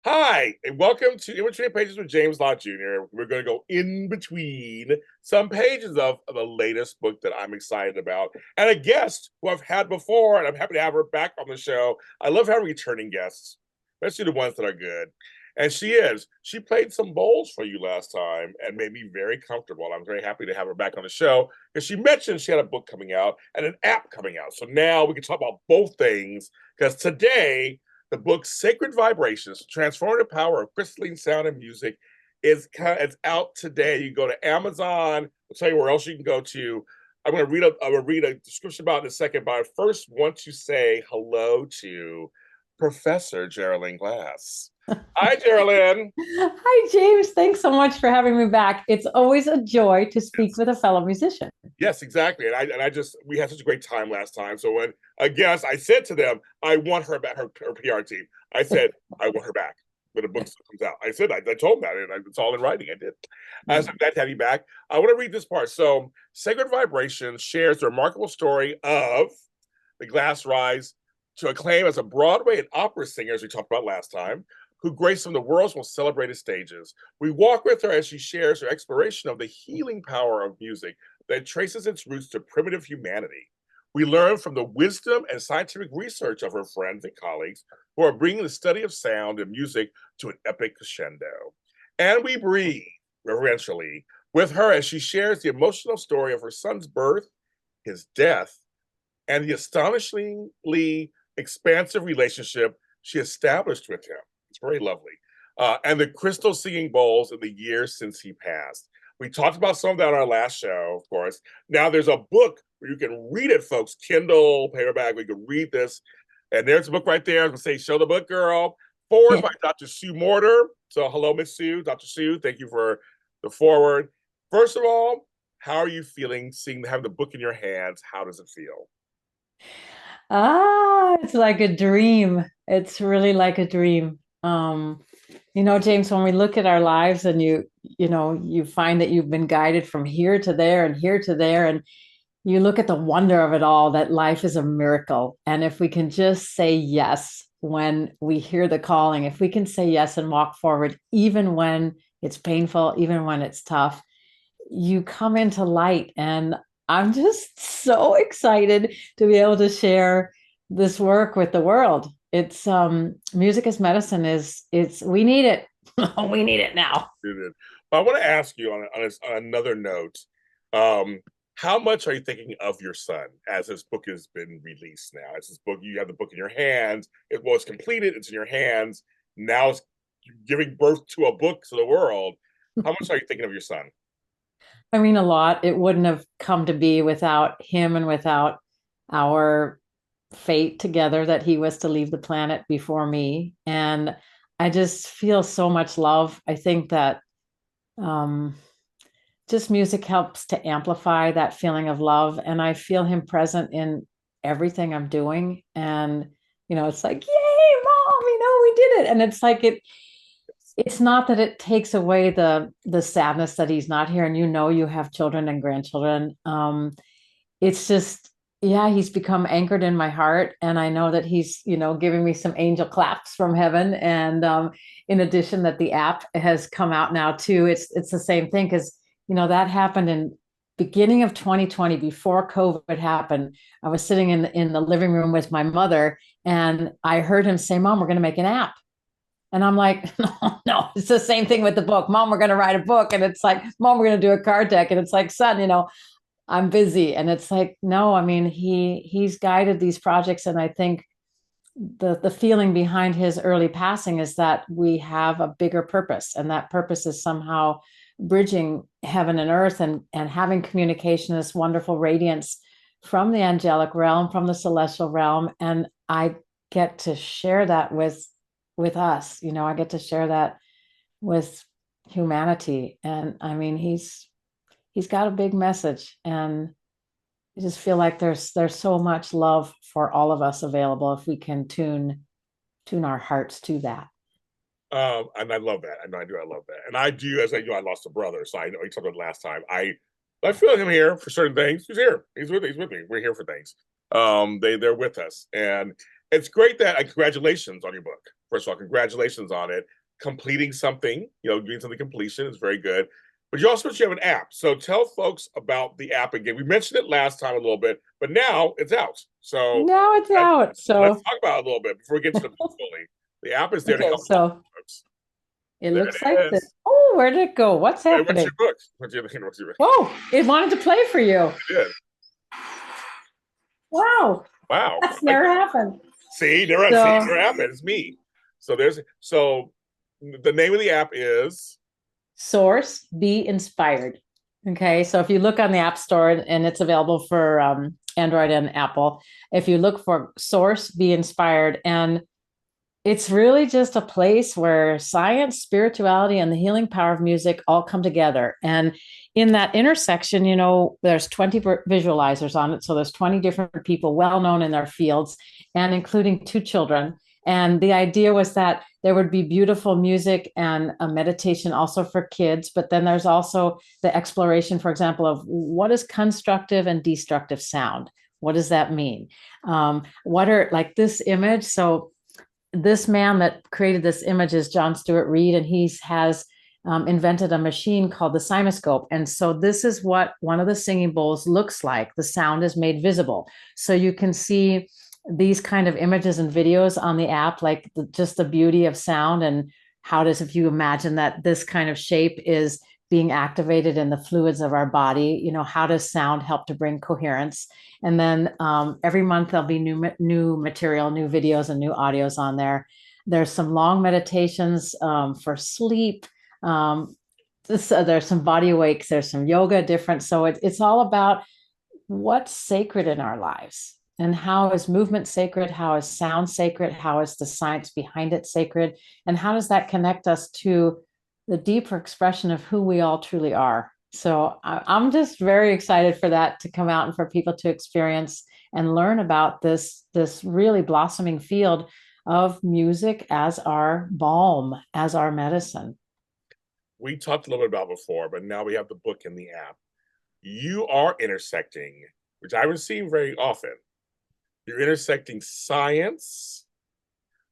Hi, and welcome to In Between Pages with James Lott Jr. We're going to go in between some pages of the latest book that I'm excited about, and a guest who I've had before, and I'm happy to have her back on the show. I love having returning guests, especially the ones that are good. And she played some bowls for you last time and made me very comfortable. I'm very happy to have her back on the show because she mentioned she had a book coming out and an app coming out. So now we can talk about both things because today the book Sacred Vibrations, Transformative Power of Crystalline Sound and Music it's out today. You go to Amazon. I'll tell you where else you can go to. I'm gonna read a description about it in a second, but I first want to say hello to Professor Jeralyn Glass. Hi, Jeralyn. Hi, James. Thanks so much for having me back. It's always a joy to speak with a fellow musician. Yes, exactly. And I just we had such a great time last time. So when a guest, I said to them, I want her back, her PR team. I said, I want her back when the book comes out. I told them that, and it's all in writing. I did. So I'm glad to have you back. I want to read this part. So Sacred Vibration shares the remarkable story of the Glass rise to acclaim as a Broadway and opera singer, as we talked about last time, who graced some of the world's most celebrated stages. We walk with her as she shares her exploration of the healing power of music that traces its roots to primitive humanity. We learn from the wisdom and scientific research of her friends and colleagues who are bringing the study of sound and music to an epic crescendo. And we breathe reverentially with her as she shares the emotional story of her son's birth, his death, and the astonishingly expansive relationship she established with him. It's very lovely. And the crystal singing bowls in the years since he passed. We talked about some of that on our last show, of course. Now there's a book where you can read it, folks. Kindle, paperback, we can read this. And there's a book right there. I was going to say, show the book, girl. Forward by Dr. Sue Morter. So hello, Miss Sue. Dr. Sue, thank you for the forward. First of all, how are you feeling having the book in your hands? How does it feel? It's like a dream. It's really like a dream. James, when we look at our lives and you find that you've been guided from here to there and here to there, and you look at the wonder of it all, that life is a miracle. And if we can just say yes when we hear the calling, if we can say yes and walk forward, even when it's painful, even when it's tough, you come into light. And I'm just so excited to be able to share this work with the world. It's music as medicine is it's we need it. We need it now. But I want to ask you on another note, um, how much are you thinking of your son as this book has been released now? As this book, you have the book in your hands. It was completed. It's in your hands. Now it's giving birth to a book to the world. How much are you thinking of your son? I mean, a lot. It wouldn't have come to be without him and without our fate together that he was to leave the planet before me. And I just feel so much love. I think that um, just music helps to amplify that feeling of love. And I feel him present in everything I'm doing. And, it's like, yay, mom, we did it. And it's like it's not that it takes away the sadness that he's not here. And you have children and grandchildren. It's just, yeah, he's become anchored in my heart. And I know that he's, giving me some angel claps from heaven. And in addition, that the app has come out now too. It's the same thing because, that happened in beginning of 2020 before COVID happened. I was sitting in the living room with my mother and I heard him say, Mom, we're going to make an app. And I'm like, no, no, it's the same thing with the book. Mom, we're going to write a book. And it's like, Mom, we're going to do a card deck. And it's like, son, I'm busy. And it's like, no, I mean, he's guided these projects. And I think the feeling behind his early passing is that we have a bigger purpose. And that purpose is somehow bridging heaven and earth and having communication, this wonderful radiance from the angelic realm, from the celestial realm. And I get to share that with us. I get to share that with humanity. And I mean, he's got a big message, and I just feel like there's so much love for all of us available if we can tune our hearts to that. And I love that. I know I do. I love that. And I do, as I know, I lost a brother, so I know you talked about last time. I feel him here for certain things. He's here. He's with me. He's with me. We're here for things. They're with us, and it's great that. Congratulations on your book, first of all, congratulations on it. Completing something, doing something completion is very good. But you also have an app. So tell folks about the app again. We mentioned it last time a little bit, but now it's out. So Now it's out. let's So, talk about it a little bit before we get to the book fully. The app is there to okay, help so folks. it There looks like it this. is. Oh, where did it go? What's Hey, what's happening? your book? What's your book? Oh, it wanted to play for you. It did. Wow. Wow. That's never happened. See, So, never happened. It's me. So the name of the app is Source, Be Inspired. Okay, so if you look on the App Store and it's available for Android and Apple, if you look for Source, Be Inspired, and it's really just a place where science, spirituality, and the healing power of music all come together. And in that intersection, there's 20 visualizers on it. So there's 20 different people well known in their fields, and including 2 children. And the idea was that there would be beautiful music and a meditation also for kids. But then there's also the exploration, for example, of what is constructive and destructive sound? What does that mean? What are like this image? So this man that created this image is John Stewart Reed, and he has invented a machine called the cymoscope. And so this is what one of the singing bowls looks like. The sound is made visible. So you can see these kind of images and videos on the app, like just the beauty of sound and how does, if you imagine that this kind of shape is being activated in the fluids of our body, how does sound help to bring coherence? And then every month there'll be new material, new videos, and new audios on there. There's some long meditations for sleep. There's some body awakes. There's some yoga, different. So it's all about what's sacred in our lives, and how is movement sacred? How is sound sacred? How is the science behind it sacred? And how does that connect us to the deeper expression of who we all truly are? So I'm just very excited for that to come out and for people to experience and learn about this really blossoming field of music as our balm, as our medicine. we talked a little bit about before, but now we have the book in the app. You are intersecting, which I haven't seen very often. You're intersecting science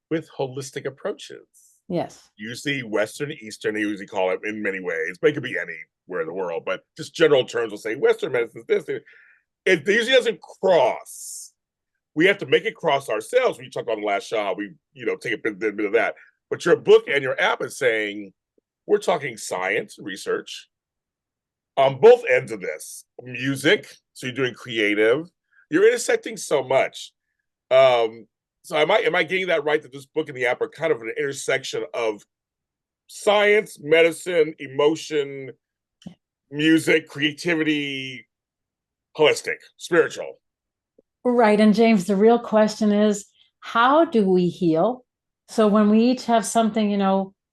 with holistic approaches. Yes. Usually Western, Eastern, they usually call it in many ways, but it could be anywhere in the world, but just general terms will say Western medicine is this. It usually doesn't cross. We have to make it cross ourselves. We talked about the last show, how we, take a bit of that. But your book and your app is saying, we're talking science, research, on both ends of this. Music, so you're doing creative. You're intersecting so much. So am I getting that right, that this book and the app are kind of an intersection of science, medicine, emotion, music, creativity, holistic, spiritual? Right. And James, the real question is, how do we heal? So when we each have something,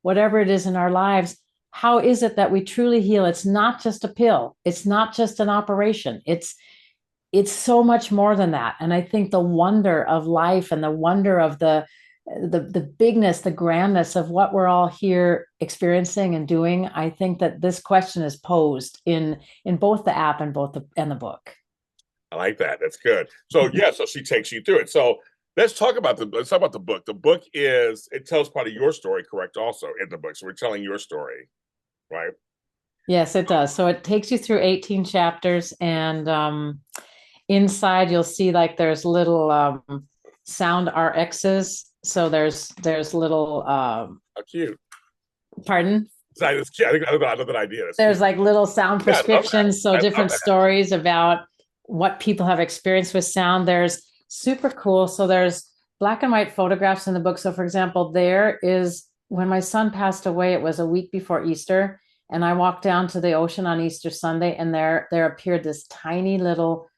whatever it is in our lives, how is it that we truly heal? It's not just a pill. It's not just an operation. It's so much more than that. And I think the wonder of life and the wonder of the bigness, the grandness of what we're all here experiencing and doing, I think that this question is posed in both the app and the book. I like that. That's good. So yeah, so she takes you through it. So let's talk about the book. The book it tells part of your story, correct? Also in the book, so we're telling your story, right? Yes, it does. So it takes you through 18 chapters, and inside you'll see like there's little sound RXs. So there's little How cute. pardon? It's cute. I love that idea. There's like little sound prescriptions, so different that. stories about what people have experienced with sound. There's super cool. So there's black and white photographs in the book. So for example, there is when my son passed away, it was a week before Easter, and I walked down to the ocean on Easter Sunday, and there appeared this tiny little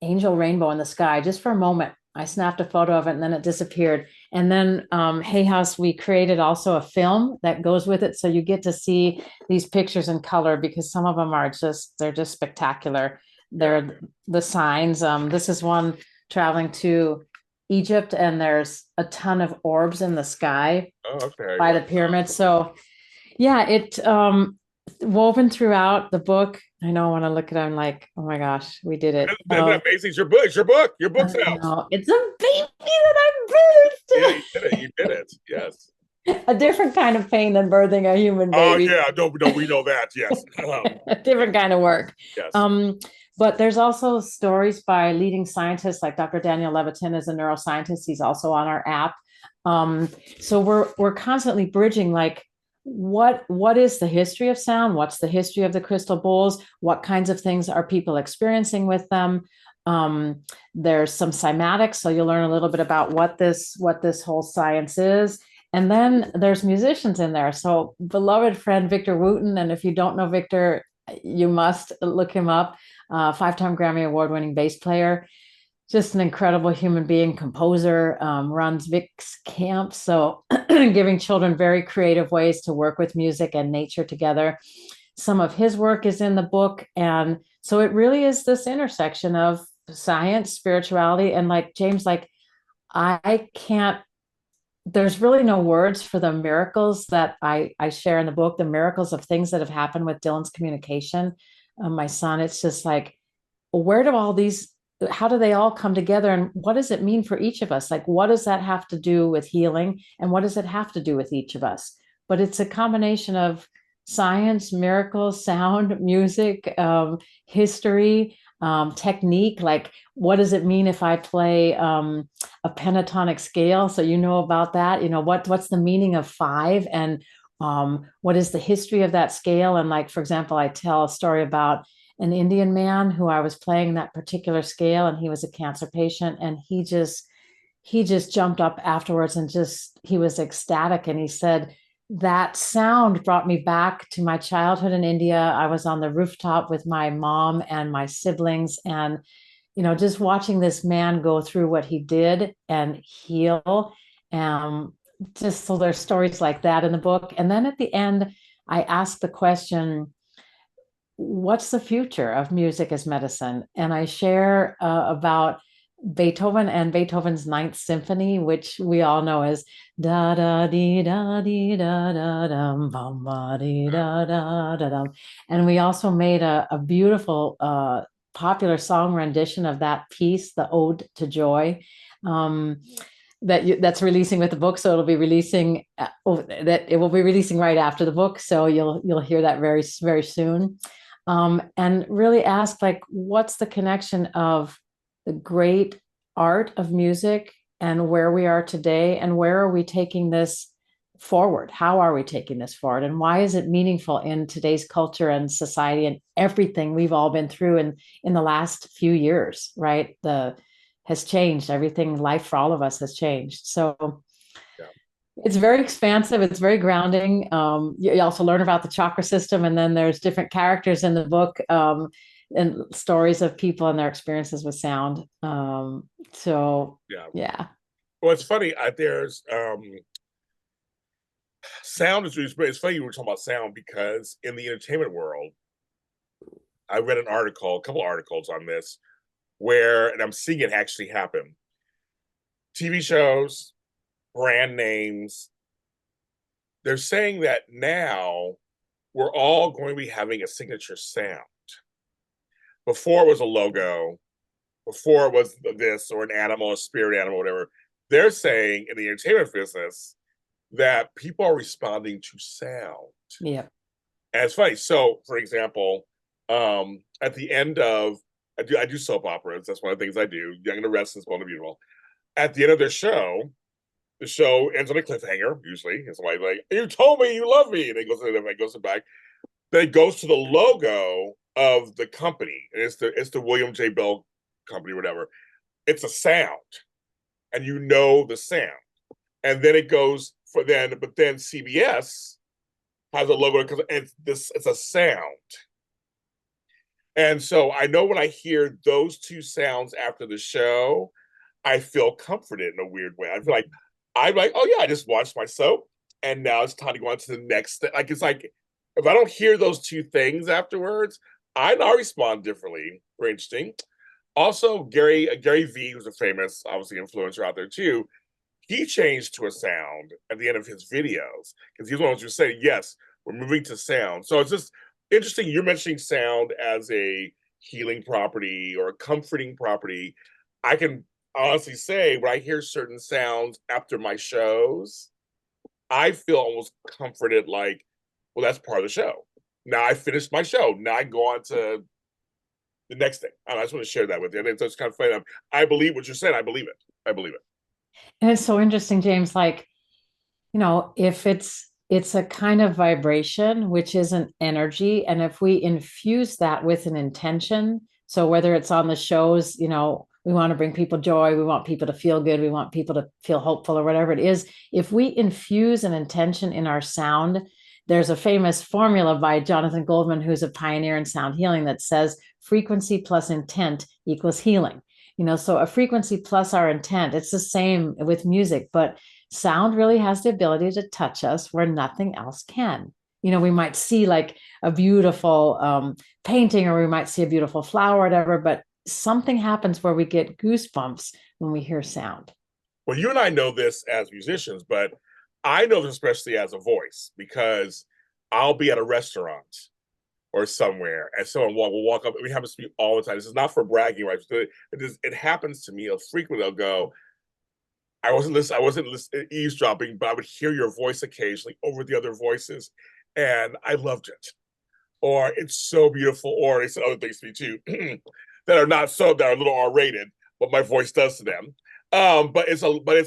angel rainbow in the sky just for a moment. I snapped a photo of it and then it disappeared. And then Hay House, we created also a film that goes with it. So you get to see these pictures in color because some of them they're just spectacular. They're the signs. This is one traveling to Egypt, and there's a ton of orbs in the sky by the pyramids. So yeah, woven throughout the book. I know I want to look at it. I'm like, oh my gosh, we did it. Isn't that amazing? It's your book. It's your book. Your book's I out. know. It's a baby that Yeah, I you did it. You did it. Yes. birthed. A different kind of pain than birthing a human Oh baby. yeah. No, no, we know that. Yes. A different kind of work. Yes. Um, but there's also stories by leading scientists like Dr. Daniel Levitin is a neuroscientist. He's also on our app. So we're constantly bridging like what is the history of sound? What's the history of the crystal bowls? What kinds of things are people experiencing with them? There's some cymatics, so you'll learn a little bit about what this whole science is. And then there's musicians in there. So beloved friend Victor Wooten, and if you don't know Victor, you must look him up. Five-time Grammy Award-winning bass player, just an incredible human being, composer, runs Vic's camp. So giving children very creative ways to work with music and nature together. Some of his work is in the book. And so it really is this intersection of science, spirituality, and like James, like I can't, there's really no words for the miracles that I share in the book, the miracles of things that have happened with Dylan's communication. My son, it's just like, where do all these, how do they all come together? And what does it mean for each of us? Like, what does that have to do with healing? And what does it have to do with each of us? But it's a combination of science, miracles, sound, music, history, technique. Like, what does it mean if I play a pentatonic scale? So you know about that. You know what's the meaning of five, and what is the history of that scale? And like, for example, I tell a story about an Indian man who I was playing that particular scale, and he was a cancer patient, and he just jumped up afterwards and just he was ecstatic, and he said that sound brought me back to my childhood in India. I was on the rooftop with my mom and my siblings, and just watching this man go through what he did and heal. Um, just so there's stories like that in the book. And then at the end, I ask the question, what's the future of music as medicine? And I share about Beethoven and Beethoven's Ninth Symphony, which we all know as da da dee da dee da da dum bum ba dee da da da dum. And we also made a beautiful popular song rendition of that piece, the Ode to Joy. That's releasing with the book, so it'll be releasing. That it will be releasing right after the book, so you'll hear that very very soon. And really ask like, what's the connection of the great art of music and where we are today, and where are we taking this forward? How are we taking this forward, and why is it meaningful in today's culture and society and everything we've all been through in the last few years, right? The has changed everything. Life for all of us has changed. So Yeah. it's very expansive. It's very grounding. You also learn about the chakra system, and then there's different characters in the book, and stories of people and their experiences with sound. So Yeah. yeah. Well, it's funny. There's sound is really, it's funny you were talking about sound because in the entertainment world, I read an article, a couple articles on this, where and I'm seeing it actually happen. TV shows, brand names, they're saying that now we're all going to be having a signature sound. Before it was a logo, before it was this or an animal, a spirit animal, whatever. They're saying in the entertainment business that people are responding to sound. Yeah. And it's funny. So, for example, at the end of I do soap operas. That's one of the things I do. Young and the Restless, Bold and Beautiful. At the end of their show, the show ends on a cliffhanger. Usually, and somebody's like, "You told me you love me," and it goes to them, it goes back. Then it goes to the logo of the company, and it's the William J. Bell company, whatever. It's a sound, and you know the sound. And then it goes but then CBS has a logo because it's a sound. And so I know when I hear those two sounds after the show, I feel comforted in a weird way. I feel like I'm like, oh yeah, I just watched my soap, and now it's time to go on to the next thing. Like it's like if I don't hear those two things afterwards, I respond differently. Very interesting. Also, Gary V, who's a famous, obviously, influencer out there too, he changed to a sound at the end of his videos because he's one of those who say, yes, we're moving to sound. So it's just interesting. You're mentioning sound as a healing property or a comforting property. I can honestly say when I hear certain sounds after my shows, I feel almost comforted, like, well, that's part of the show. Now I finished my show. Now I go on to the next thing. I just want to share that with you. And it's kind of funny. I believe what you're saying. I believe it. I believe it. And it's so interesting, James, like, if it's a kind of vibration, which is an energy, and if we infuse that with an intention, so whether it's on the shows, we want to bring people joy, we want people to feel good, we want people to feel hopeful, or whatever it is, if we infuse an intention in our sound, there's a famous formula by Jonathan Goldman, who's a pioneer in sound healing, that says frequency plus intent equals healing. So a frequency plus our intent, it's the same with music, but sound really has the ability to touch us where nothing else can. We might see like a beautiful painting, or we might see a beautiful flower, or whatever, but something happens where we get goosebumps when we hear sound. Well, you and I know this as musicians, but I know this especially as a voice, because I'll be at a restaurant or somewhere and someone will walk up. It happens to me all the time. This is not for bragging, right? It happens to me frequently. They'll go, I wasn't eavesdropping, but I would hear your voice occasionally over the other voices, and I loved it. Or it's so beautiful. Or they said other things to me too that are that are a little R-rated, what my voice does to them. But it's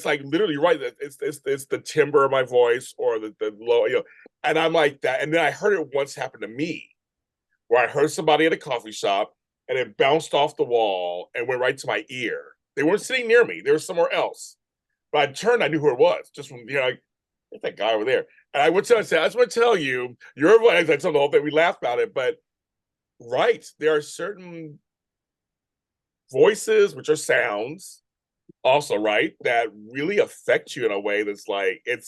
like literally right. It's the timbre of my voice, or the low, and I'm like that. And then I heard it once happen to me, where I heard somebody at a coffee shop, and it bounced off the wall and went right to my ear. They weren't sitting near me; they were somewhere else. But I turned, I knew who it was, just from, like, that guy over there. And I would tell, I said, I just want to tell you, your voice, I told the whole thing, we laughed about it, but right, there are certain voices, which are sounds, also, right, that really affect you in a way that's like, it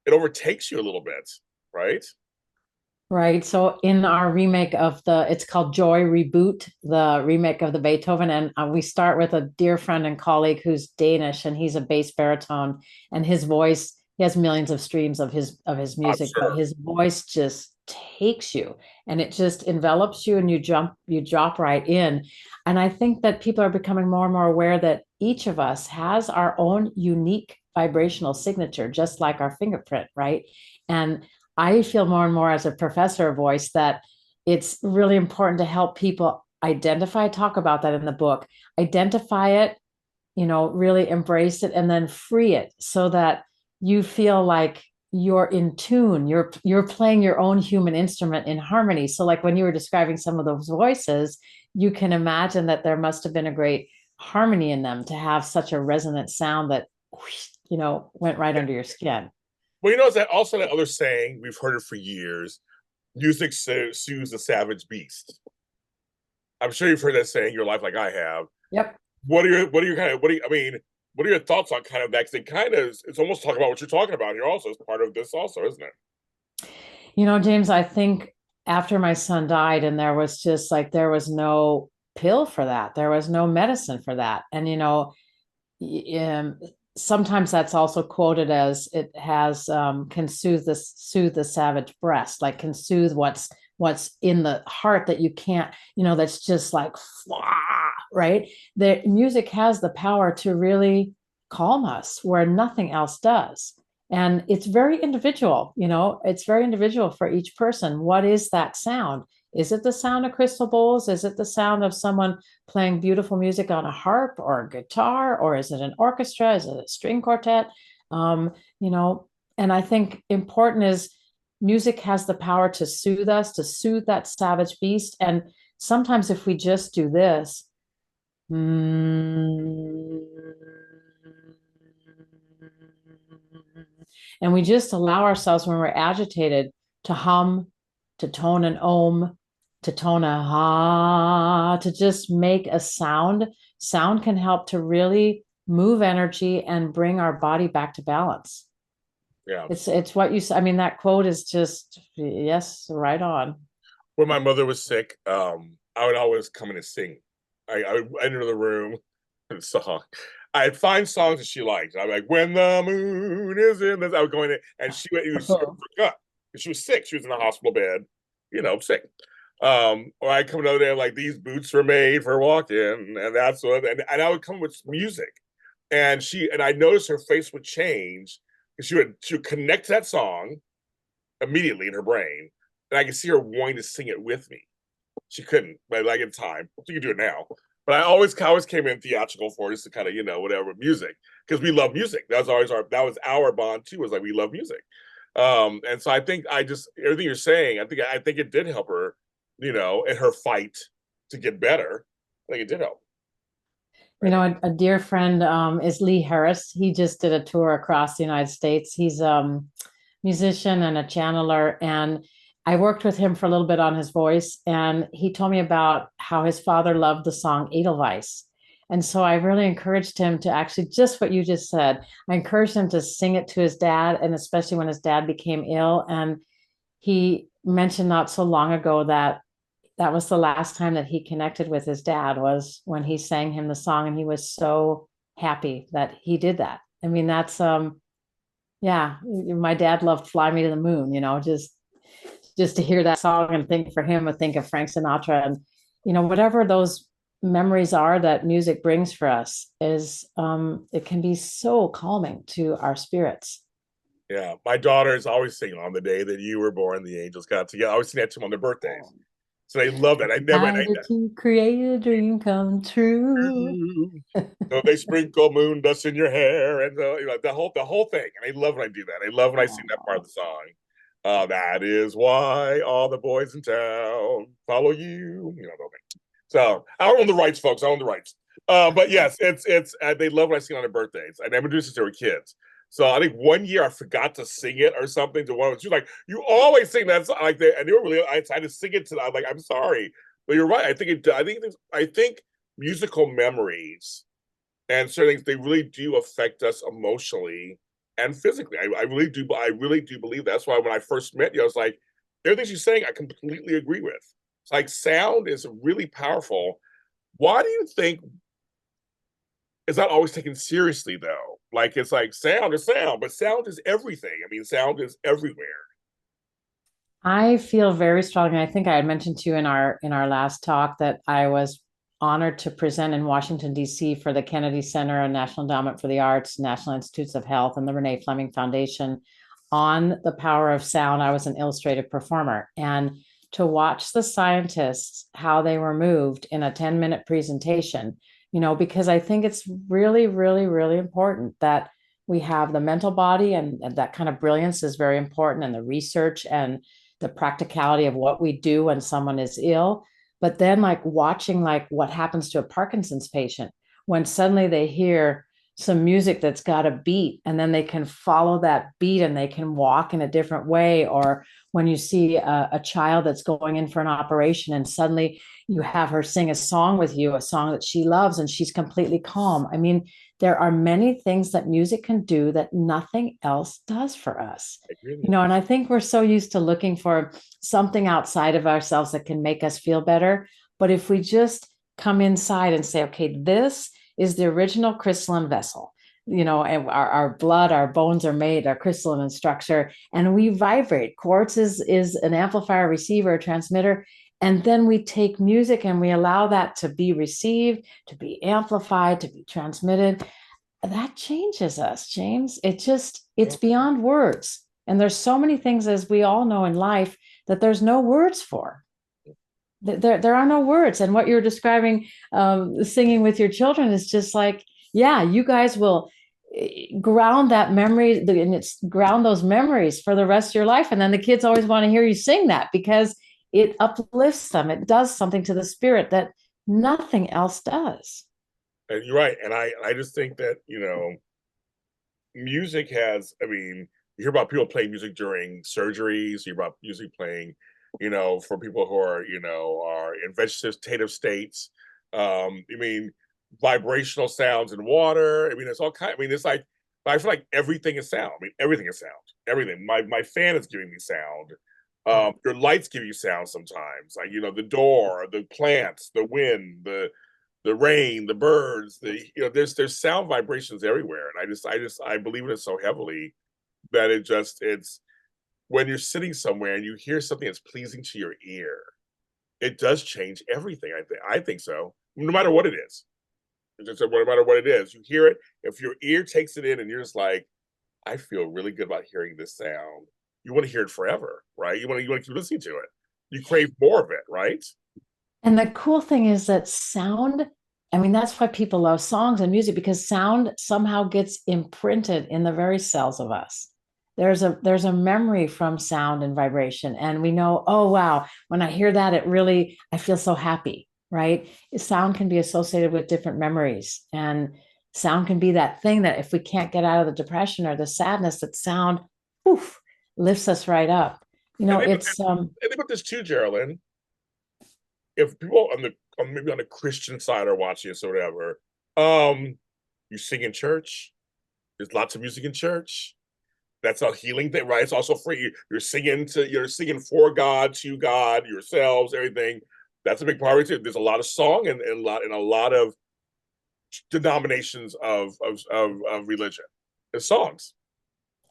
overtakes you a little bit, right? Right. So in our remake of it's called Joy Reboot, the remake of the Beethoven. And we start with a dear friend and colleague who's Danish, and he's a bass baritone, and his voice, he has millions of streams of his I'm music, but sure. his voice just takes you, and it just envelops you, and you drop right in. And I think that people are becoming more and more aware that each of us has our own unique vibrational signature, just like our fingerprint, right? And I feel more and more as a professor of voice that it's really important to help people identify, talk about that in the book, identify it, really embrace it, and then free it so that you feel like you're in tune. You're playing your own human instrument in harmony. So like when you were describing some of those voices, you can imagine that there must have been a great harmony in them to have such a resonant sound that, went right under your skin. Well, is that also that other saying, we've heard it for years, music soothes the savage beast. I'm sure you've heard that saying in your life, like I have. Yep. What are your thoughts on kind of that? Because it's almost talking about what you're talking about here also, as part of this also, isn't it? James, I think after my son died, and there was just like, there was no pill for that. There was no medicine for that. And, um, sometimes that's also quoted as it has can soothe the savage breast, like can soothe what's in the heart that you can't, that's just like, right? The music has the power to really calm us where nothing else does. And it's very individual, it's very individual for each person. What is that sound? Is it the sound of crystal bowls? Is it the sound of someone playing beautiful music on a harp or a guitar? Or is it an orchestra? Is it a string quartet? Um, you know, and I think important is music has the power to soothe us, to soothe that savage beast. And sometimes if we just do this, and we just allow ourselves when we're agitated to hum, to tone an ohm, to tone a ha, to just make a sound. Sound can help to really move energy and bring our body back to balance. Yeah. It's what you said. I mean, that quote is just, yes, right on. When my mother was sick, I would always come in and sing. I would enter the room and song. I'd find songs that she liked. I'm like, when the moon is in this, I would go in and she would forgot. She was sick. She was in a hospital bed, sick. Or I come over there like these boots were made for walking, and that's what. And I would come with music, and I noticed her face would change. She would connect to that song immediately in her brain, and I could see her wanting to sing it with me. She couldn't, but like in time, she can do it now. But I always came in theatrical for just to kind of whatever music because we love music. That was our bond too. Was like we love music, and so I think I just everything you're saying. I think it did help her, in her fight to get better. I think it did help. You I know, think. a dear friend is Lee Harris. He just did a tour across the United States. He's musician and a channeler. And I worked with him for a little bit on his voice. And he told me about how his father loved the song Edelweiss. And so I really encouraged him to actually just what you just said. I encouraged him to sing it to his dad, and especially when his dad became ill. And he mentioned not so long ago that that was the last time that he connected with his dad was when he sang him the song, and he was so happy that he did that. I mean, that's yeah, my dad loved Fly Me to the Moon, just to hear that song and think for him, I think of Frank Sinatra, and whatever those memories are that music brings for us is it can be so calming to our spirits. Yeah, my daughters always sing on the day that you were born, the angels got together. I always sing that to them on their birthdays. So they love that. I never, and Decided to create a dream come true. so they sprinkle moon dust in your hair, and the whole thing. And I love when I do that. I love when I sing that part of the song. That is why all the boys in town follow you. The thing. So I own the rights, folks. I own the rights. But yes, it's they love when I sing on their birthdays. I never do since they were kids. So I think one year I forgot to sing it or something to one of them. She was like, "You always sing that song like that," and they were really. I had to sing it to them. I'm like, "I'm sorry," but you're right. I think musical memories and certain things they really do affect us emotionally and physically. I really do. I really do believe that's why when I first met you, I was like, everything she's saying, I completely agree with. It's like sound is really powerful. Why do you think it's not always taken seriously though? Like it's like sound is sound, but sound is everything. I mean, sound is everywhere. I feel very strongly. I think I had mentioned to you in our last talk that I was honored to present in Washington, D.C. for the Kennedy Center and National Endowment for the Arts, National Institutes of Health, and the Renee Fleming Foundation on the power of sound. I was an illustrative performer. And to watch the scientists, how they were moved in a 10-minute presentation, because I think it's really, really, really important that we have the mental body, and that kind of brilliance is very important, and the research and the practicality of what we do when someone is ill. But then like watching like what happens to a Parkinson's patient when suddenly they hear some music that's got a beat, and then they can follow that beat and they can walk in a different way. Or when you see a child that's going in for an operation and suddenly you have her sing a song with you, a song that she loves, and she's completely calm. I mean, there are many things that music can do that nothing else does for us. I agree with And I think we're so used to looking for something outside of ourselves that can make us feel better. But if we just come inside and say, okay, this is the original crystalline vessel, and our blood, our bones are made, are crystalline in structure, and we vibrate. Quartz is an amplifier, receiver, transmitter. And then we take music and we allow that to be received, to be amplified, to be transmitted. That changes us, James. It's you. beyond words. And there's so many things, as we all know in life, that there's no words for. There are no words. And what you're describing, singing with your children, is just like, yeah, you guys will ground that memory, and it's ground those memories for the rest of your life. And then the kids always want to hear you sing that because it uplifts them. It does something to the spirit that nothing else does. And you're right. And I just think that, music has, I mean, you hear about people playing music during surgeries, you hear about music playing, for people who are in vegetative states. I mean, vibrational sounds in water. I mean, it's all kind. I mean, it's like I feel like everything is sound. I mean, everything is sound. Everything. My fan is giving me sound. Your lights give you sound sometimes. Like the door, the plants, the wind, the rain, the birds, there's sound vibrations everywhere. And I believe in it so heavily that it's when you're sitting somewhere and you hear something that's pleasing to your ear, it does change everything. I think so. No matter what it is, just no matter what it is, you hear it. If your ear takes it in and you're just like, I feel really good about hearing this sound. You want to hear it forever, right? You want to keep listening to it. You crave more of it, right? And the cool thing is that sound, I mean, that's why people love songs and music, because sound somehow gets imprinted in the very cells of us. There's a memory from sound and vibration. And we know, oh wow, when I hear that, I feel so happy, right? Sound can be associated with different memories. And sound can be that thing that if we can't get out of the depression or the sadness, that sound poof, lifts us right up. And It's they put this too, Jeralyn. If people maybe on the Christian side are watching this or whatever, you sing in church. There's lots of music in church. That's a healing thing, right? It's also free. You're singing for God, to God, yourselves, everything. That's a big part of it too. There's a lot of song and a lot of denominations of religion. There's songs.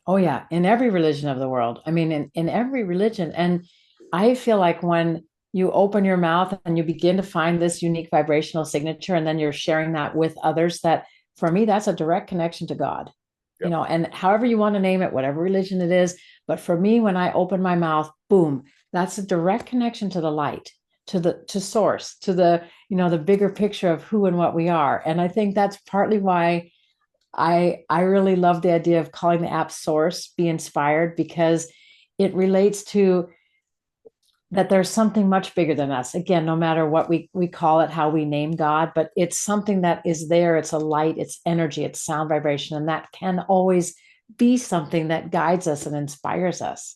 Oh yeah, in every religion of the world. I mean, in every religion. And I feel like when you open your mouth and you begin to find this unique vibrational signature, and then you're sharing that with others, that for me, that's a direct connection to God. Yep. And however you want to name it, whatever religion it is. But for me, when I open my mouth, boom, that's a direct connection to the light, to source, to the bigger picture of who and what we are. And I think that's partly why I really love the idea of calling the app Source, Be Inspired, because it relates to that there's something much bigger than us. Again, no matter what we call it, how we name God, but it's something that is there. It's a light, it's energy, it's sound vibration, and that can always be something that guides us and inspires us.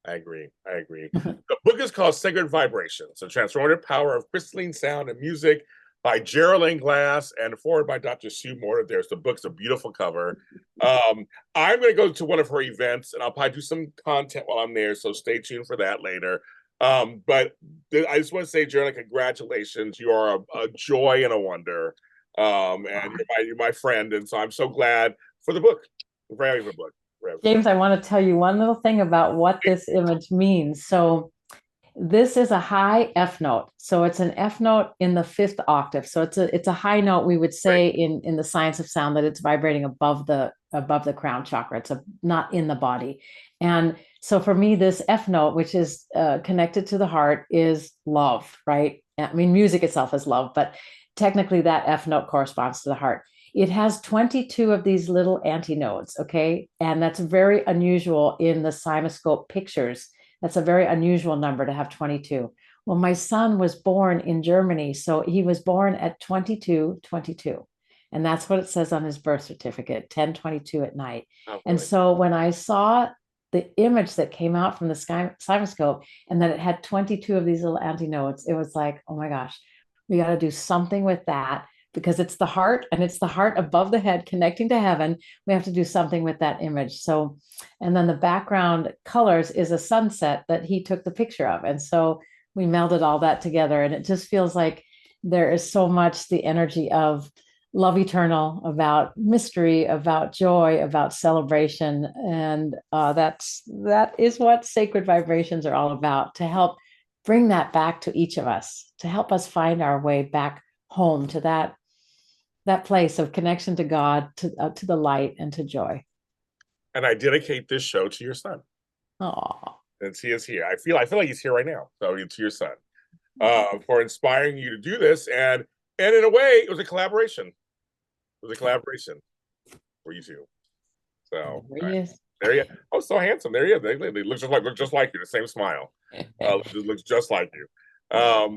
I agree. The book is called Sacred Vibrations, the transformative power of crystalline sound and music by Jeralyn Glass and forward by Dr. Sue Morton. There's the book's a beautiful cover. I'm going to go to one of her events and I'll probably do some content while I'm there. So stay tuned for that later. But I just want to say, Jeralyn, congratulations. You are a joy and a wonder. And you're my friend. And so I'm so glad for the book. I'm very happy for the book. James, I want to tell you one little thing about what this image means. So this is a high F note. So it's an F note in the fifth octave. So it's a high note. We would say in the science of sound that it's vibrating above the crown chakra. It's not in the body. And so for me, this F note, which is connected to the heart, is love, right? I mean, music itself is love, but technically that F note corresponds to the heart. It has 22 of these little antinodes, okay? And that's very unusual in the CymaScope pictures. That's a very unusual number to have 22. Well, my son was born in Germany, so he was born at 2222. And that's what it says on his birth certificate, 10:22 at night. Oh, and so when I saw the image that came out from the CymaScope and that it had 22 of these little antinodes, it was like, oh my gosh, we got to do something with that, because it's the heart, and it's the heart above the head connecting to heaven. We have to do something with that image. So, and then the background colors is a sunset that he took the picture of. And so we melded all that together, and it just feels like there is so much the energy of love eternal, about mystery, about joy, about celebration. And that is what sacred vibrations are all about, to help bring that back to each of us, to help us find our way back home to that place of connection to God, to the light, and to joy. And I dedicate this show to your son. Oh, and he is here. I feel like he's here right now. So to your son, for inspiring you to do this, and in a way, it was a collaboration. It was a collaboration for you two. So there he is. There you. Oh, so handsome. There he is. They look just like you. The same smile. Looks just like you.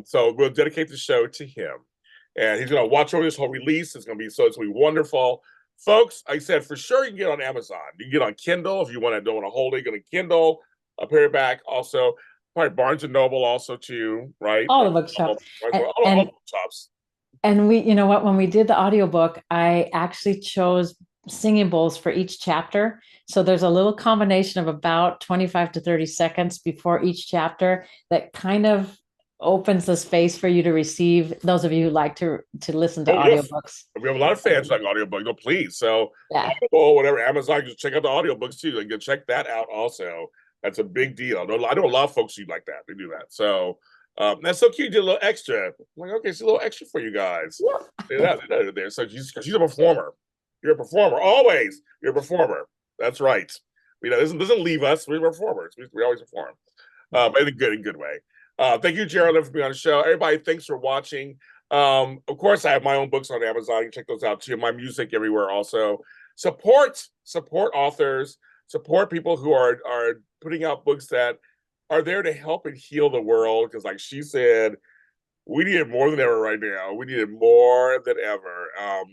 So we'll dedicate the show to him. And he's going to watch over this whole release. It's going to be wonderful. Folks, I said, for sure you can get on Amazon. You can get on Kindle if you don't want to hold it. You can get Kindle, a paperback, also probably Barnes & Noble also too, right? All the bookshops. All bookshops. And we, you know what, when we did the audiobook, I actually chose singing bowls for each chapter. So there's a little combination of about 25 to 30 seconds before each chapter that kind of opens the space for you to receive, those of you who like to listen to audiobooks. We have a lot of fans like audiobooks. Please. So Audible, whatever, Amazon, just check out the audiobooks too. You can check that out also. That's a big deal. I know a lot of folks who like that. They do that. So that's so cute. You did a little extra. I'm like, okay, it's a little extra for you guys. Yeah. They're there. So she's a performer. You're a performer. Always. You're a performer. That's right. You know, this doesn't leave us. We're performers. We always perform. In a good way. Thank you, Jeralyn, for being on the show. Everybody, thanks for watching. Of course, I have my own books on Amazon. You can check those out too. My music everywhere also. Support authors, support people who are putting out books that are there to help and heal the world. Because like she said, we need it more than ever right now. We need it more than ever.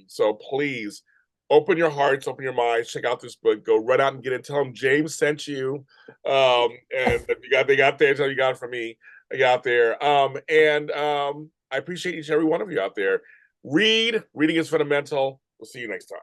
So please open your hearts, open your minds, check out this book. Go run out and get it. Tell them James sent you. And they got there, tell you got it from me. I got there. I appreciate each and every one of you out there. Reading is fundamental. We'll see you next time.